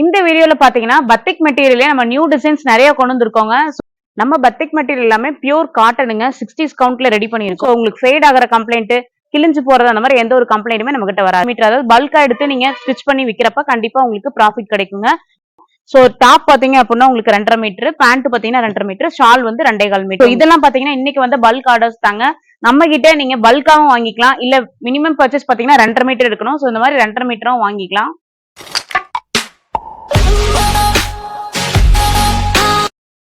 இந்த வீடியோல பாத்தீங்கன்னா பத்திக் மெட்டீரியல்ல நம்ம நியூ டிசைன்ஸ் நிறைய கொண்டு வந்திருக்கோங்க. நம்ம பத்திக் மெட்டீரியல் எல்லாமே பியூர் காட்டனுங்க. 60s கவுண்ட்ல ரெடி பண்ணிருக்கோம். உங்களுக்கு ஃபேட் ஆகிற கம்ப்ளைண்ட், கிழிஞ்சு போறது அந்த மாதிரி எந்த ஒரு கம்ப்ளைண்ட்டுமே நம்ம கிட்ட வராது. மீட்டர் அதாவது பல்கா எடுத்து நீங்க ஸ்டிச் பண்ணி விக்கிறப்ப கண்டிப்பா உங்களுக்கு ப்ராஃபிட் கிடைக்குங்க. சோ டாப் பாத்தீங்க அப்படின்னா உங்களுக்கு 2.5 மீட்டர், பேண்ட் பாத்தீங்கன்னா 2.5 மீட்டர், ஷால் வந்து 2.25 மீட்டர். இதெல்லாம் பாத்தீங்கன்னா இன்னைக்கு வந்து பல்க் ஆர்டர்ஸ் தாங்க. நம்ம கிட்ட நீங்க பல்காவும் வாங்கிக்கலாம், இல்ல மினிமம் பர்ச்சேஸ் பாத்தீங்கன்னா 2.5 மீட்டர் எடுக்கணும். சோ இந்த மாதிரி 2.5 மீட்டரும் வாங்கிக்கலாம்.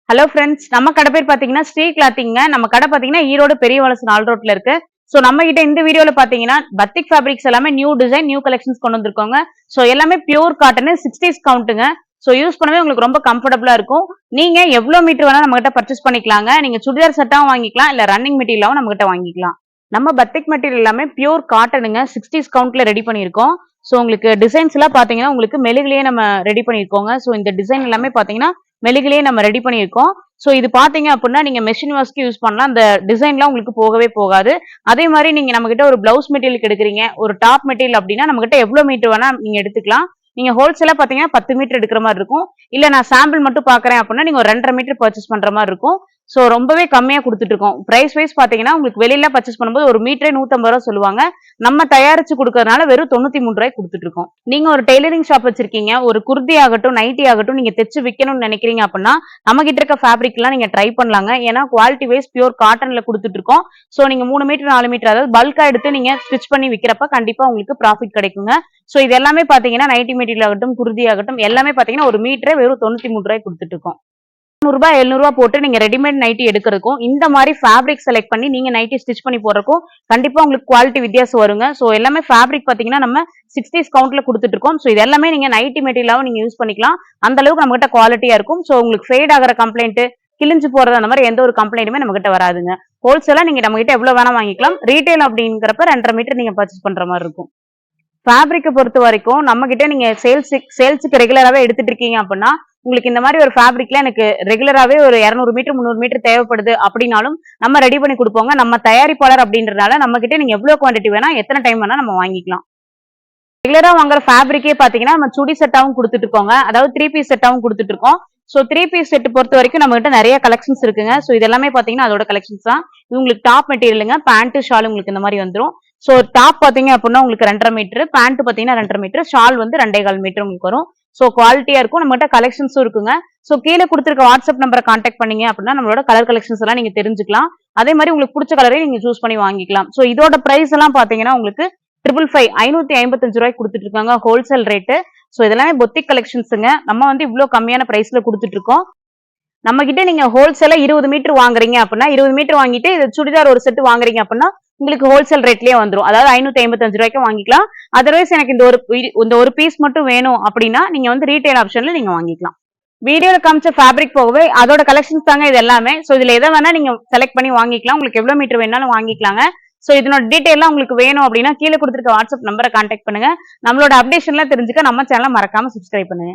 ஹலோ ஃப்ரெண்ட்ஸ், நம்ம கடை பேர் பாத்தீங்கன்னா ஸ்ரீ கிளாத்திங்க. நம்ம கடை பாத்தீங்கன்னா ஈரோடு பெரிய வலசு 4 ரோட்ல இருக்கு. சோ நம்ம கிட்ட இந்த வீடியோல பாத்தீங்கன்னா பத்திக் ஃபேப்ரிக்ஸ் எல்லாமே நியூ டிசைன், நியூ கலெக்ஷன்ஸ் கொண்டு வந்திருக்கோங்க. சோ எல்லாமே பியூர் காட்டன் 60s கவுண்ட்டுங்க. சோ யூஸ் பண்ணவே உங்களுக்கு ரொம்ப கம்ஃபர்டபுளா இருக்கும். நீங்க எவ்வளவு மீட்டர் வேணா நம்ம கிட்ட பர்ச்சேஸ் பண்ணிக்கலாங்க. நீங்க சுடிதார் செட்டாவும் வாங்கிக்கலாம், இல்ல ரன்னிங் மெட்டீரியலாவும் நம்ம கிட்ட வாங்கிக்கலாம். நம்ம பத்திக் மெட்டீரியல் எல்லாமே பியூர் காட்டனுங்க. 60s கவுண்ட்ல ரெடி பண்ணிருக்கோம். சோ உங்களுக்கு டிசைன்ஸ் எல்லாம் பாத்தீங்கன்னா உங்களுக்கு மெழுகுலயே நம்ம ரெடி பண்ணிருக்கோங்க. சோ இந்த டிசைன் எல்லாமே பாத்தீங்கன்னா மெழுகுலயே நம்ம ரெடி பண்ணிருக்கோம். சோ இது பாத்தீங்க அப்படின்னா நீங்க மெஷின் வாஷ்க்கு யூஸ் பண்ணலாம். அந்த டிசைன்லாம் உங்களுக்கு போகவே போகாது. அதே மாதிரி நீங்க நம்ம கிட்ட ஒரு பிளவுஸ் மெட்டீரியல் எடுக்கிறீங்க, ஒரு டாப் மெட்டீரியல் அப்படின்னா நம்ம கிட்ட எவ்வளவு மீட்டர் வேணா நீங்க எடுத்துக்கலாம். நீங்க ஹோல்சேலா பாத்தீங்கன்னா 10 மீட்டர் எடுக்கிற மாதிரி இருக்கும். இல்ல நான் சாம்பிள் மட்டும் பாக்குறேன் அப்படின்னா நீங்க ஒரு 2.5 மீட்டர் பர்ச்சேஸ் பண்ற மாதிரி இருக்கும். சோ ரொம்பவே கம்மியா கொடுத்துட்டு இருக்கோம். பிரைஸ் வைஸ் பாத்தீங்கன்னா உங்களுக்கு வெளியில பர்ச்சேஸ் பண்ணும்போது ஒரு மீட்டரே 150 ரூபாய் சொல்லுவாங்க. நம்ம தயாரிச்சு கொடுக்கறதுனால வெறும் 93 ரூபாய் கொடுத்துட்டு இருக்கோம். நீங்க ஒரு டெய்லரிங் ஷாப் வச்சிருக்கீங்க, ஒரு குர்தி ஆகட்டும், நைட்டி ஆகட்டும் நீங்க தைச்சு விற்கணும்னு நினைக்கிறீங்க அப்படின்னா நம்ம கிட்ட இருக்க ஃபேப்ரிக் எல்லாம் நீங்க ட்ரை பண்ணலாங்க. ஏன்னா குவாலிட்டி வைஸ் பியூர் காட்டன்ல கொடுத்துட்டு இருக்கோம். சோ நீங்க 3 மீட்டர் 4 மீட்டர் அதாவது பல்கா எடுத்து நீங்க ஸ்டிச் பண்ணி விக்கிறப்ப கண்டிப்பா உங்களுக்கு ப்ராஃபிட் கிடைக்குங்க. சோ இது எல்லாமே பாத்தீங்கன்னா நைட்டி மெட்டீரியல் ஆகட்டும், குர்தி ஆகட்டும் எல்லாமே பாத்தீங்கன்னா ஒரு மீட்டரே வெறும் 93 ரூபாய் கொடுத்துட்டு இருக்கோம். 600 ரூபாய் 700 ரூபாய் போட்டு நீங்க ரெடிமேட் நைட்டி எடுக்கிறதுக்கும் இந்த மாதிரி ஃபேப்ரிக் செலக்ட் பண்ணி நீங்க நைட்டி ஸ்டிச் பண்ணி போறதுக்கும் கண்டிப்பா உங்களுக்கு குவாலிட்டி வித்தியாசம் வருங்க. சோ எல்லாமே ஃபேப்ரிக் பாத்தீங்கன்னா நம்ம 60s கவுண்ட்ல கொடுத்துட்டு இருக்கோம். சோ இது எல்லாமே நீங்க நைட்டி மெட்டீரியலாவும் நீங்க யூஸ் பண்ணிக்கலாம். அந்த அளவுக்கு நம்ம கிட்ட குவாலிட்டியா இருக்கும். சோ உங்களுக்கு ஃபேட் ஆகிற கம்ப்ளைண்ட், கிழிஞ்சு போறது அந்த மாதிரி எந்த ஒரு கம்ப்ளைண்ட்டுமே நம்ம கிட்ட வராதுங்க. ஹோல்சேலா நீங்க நம்ம கிட்ட எவ்வளவு வேணா வாங்கிக்கலாம். ரீட்டைல் அப்படிங்கிறப்ப 2.5 மீட்டர் நீங்க பர்ச்சேஸ் பண்ற மாதிரி இருக்கும். ஃபேப்ரிக்கை பொறுத்த வரைக்கும் நம்ம கிட்ட நீங்க சேல்ஸுக்கு ரெகுலராகவே எடுத்துட்டு இருக்கீங்க அப்படின்னா உங்களுக்கு இந்த மாதிரி ஒரு ஃபேப்ரிக்ல எனக்கு ரெகுலராகவே ஒரு 200 மீட்டர் 300 மீட்டர் தேவைப்படுது அப்படின்னாலும் நம்ம ரெடி பண்ணி கொடுப்போங்க. நம்ம தயாரிப்பாளர் அப்படின்றதுனால நம்ம கிட்ட நீங்க எவ்வளவு குவான்டிட்டி வேணா எத்தனை டைம் வேணா நம்ம வாங்கிக்கலாம். ரெகுலரா வாங்குற ஃபேப்ரிக்கே பாத்தீங்கன்னா நம்ம சுடி செட்டாவும் கொடுத்துட்டு இருக்கோங்க. அதாவது 3 பீஸ் செட்டாவும் கொடுத்துட்டு இருக்கோம். சோ 3 பீஸ் செட் பொறுத்த வரைக்கும் நம்ம கிட்ட நிறைய கலெக்ஷன்ஸ் இருக்குங்க. சோ இதெல்லாமே பாத்தீங்கன்னா அதோட கலெக்ஷன்ஸ் தான். உங்களுக்கு டாப் மெட்டீரியலுங்க, பேண்ட் ஷால் உங்களுக்கு இந்த மாதிரி வந்துடும். சோ டாப் பாத்தீங்க அப்படின்னா உங்களுக்கு 2.5 மீட்டர், பேண்ட் பாத்தீங்கன்னா 2.5 மீட்டர், ஷால் வந்து 2.25 மீட்டர் உங்களுக்கு வரும். சோ குவாலிட்டியா இருக்கும். நம்ம கிட்ட கலெக்ஷன்ஸும் இருக்குங்க. சோ கீழே கொடுத்துருக்க வாட்ஸ்அப் நம்பரை கான்டாக்ட் பண்ணீங்க அப்படின்னா நம்மளோட கலர் கலெக்ஷன்ஸ் எல்லாம் நீங்க தெரிஞ்சுக்கலாம். அதே மாதிரி உங்களுக்கு பிடிச்ச கலரே நீங்க சூஸ் பண்ணி வாங்கிக்கலாம். சோ இதோட பிரைஸ் எல்லாம் பாத்தீங்கன்னா உங்களுக்கு 555 ரூபாய் கொடுத்துட்டு இருக்காங்க ஹோல்சேல் ரேட்டு. சோ இதெல்லாமே பொத்திக் கலெக்ஷன்ஸுங்க. நம்ம வந்து இவ்வளவு கம்மியான பிரைஸ்ல கொடுத்துட்டு இருக்கோம். நம்ம கிட்ட நீங்க ஹோல்சேலா 20 மீட்டர் வாங்குறீங்க அப்படின்னா 20 மீட்டர் வாங்கிட்டு இது சுடிதார் ஒரு செட் வாங்குறீங்க அப்படின்னா உங்களுக்கு ஹோல்சேல் ரேட்லயே வந்துடும். அதாவது 555 ரூபாய்க்கு வாங்கிக்கலாம். அதர்வைஸ் எனக்கு இந்த ஒரு பீஸ் மட்டும் வேணும் அப்படின்னா நீங்க வந்து ரீட்டைல் ஆப்ஷன்ல நீங்க வாங்கிக்கலாம். வீடியோல காமிச்ச ஃபேப்ரிக் போகவே அதோட கலெக்ஷன்ஸ் தாங்க இது எல்லாமே. சோ இதுல எதை வேணா நீங்க செலக்ட் பண்ணி வாங்கிக்கலாம். உங்களுக்கு எவ்வளவு மீட்டர் வேணாலும் வாங்கிக்கலாங்க. சோ இதனோட டீடைல்லாம் உங்களுக்கு வேணும் அப்படின்னா கீழே கொடுத்துருக்க வாட்ஸ்அப் நம்பரை கான்டாக்ட் பண்ணுங்க. நம்மளோட அப்டேஷன்லாம் தெரிஞ்சுக்க நம்ம சேனலை மறக்காம சப்ஸ்கிரைப் பண்ணுங்க.